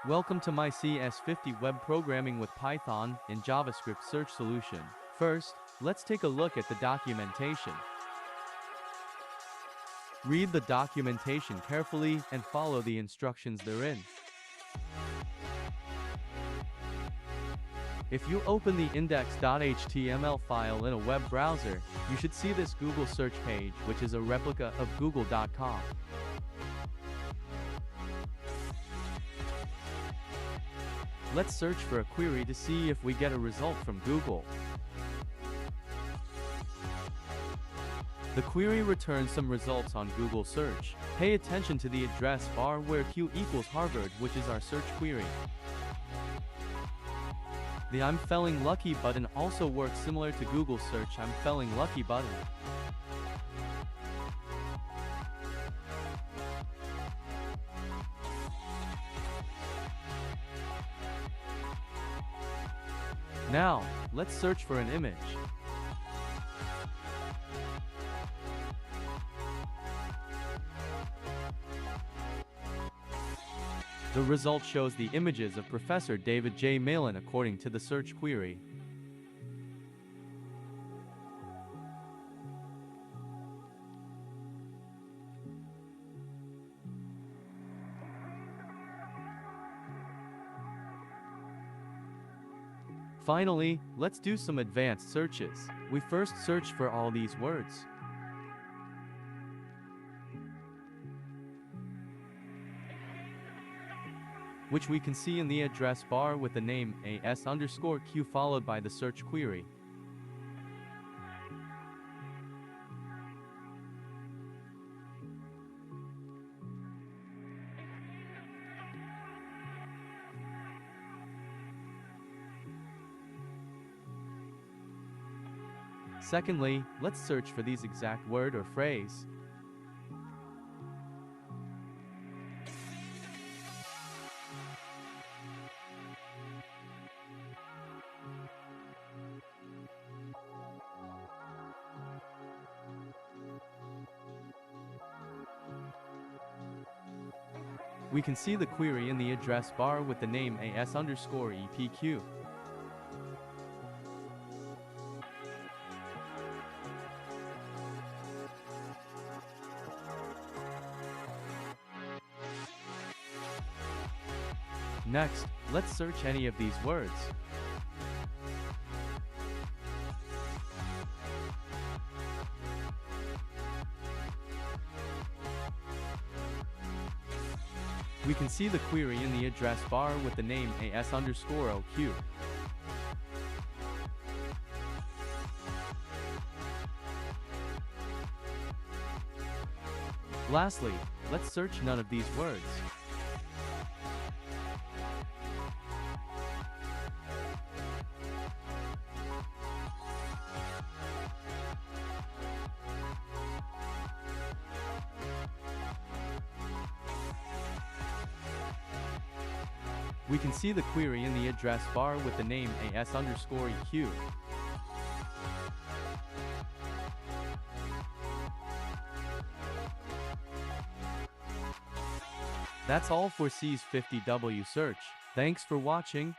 Welcome to my CS50 web programming with Python and JavaScript search solution. First, let's take a look at the documentation. Read the documentation carefully and follow the instructions therein. If you open the index.html file in a web browser, you should see this Google search page, which is a replica of google.com. Let's search for a query to see if we get a result from Google. The query returns some results on Google search. Pay attention to the address bar where Q equals Harvard, which is our search query. The I'm feeling lucky button also works similar to Google search I'm feeling lucky button. Now, let's search for an image. The result shows the images of Professor David J. Malin according to the search query. Finally, let's do some advanced searches. We first search for all these words. Which we can see in the address bar with the name as_q followed by the search query. Secondly, let's search for these exact word or phrase. We can see the query in the address bar with the name as_EPQ. Next, let's search any of these words. We can see the query in the address bar with the name as_OQ. Lastly, let's search none of these words. We can see the query in the address bar with the name as_EQ. That's all for CS50W search. Thanks for watching.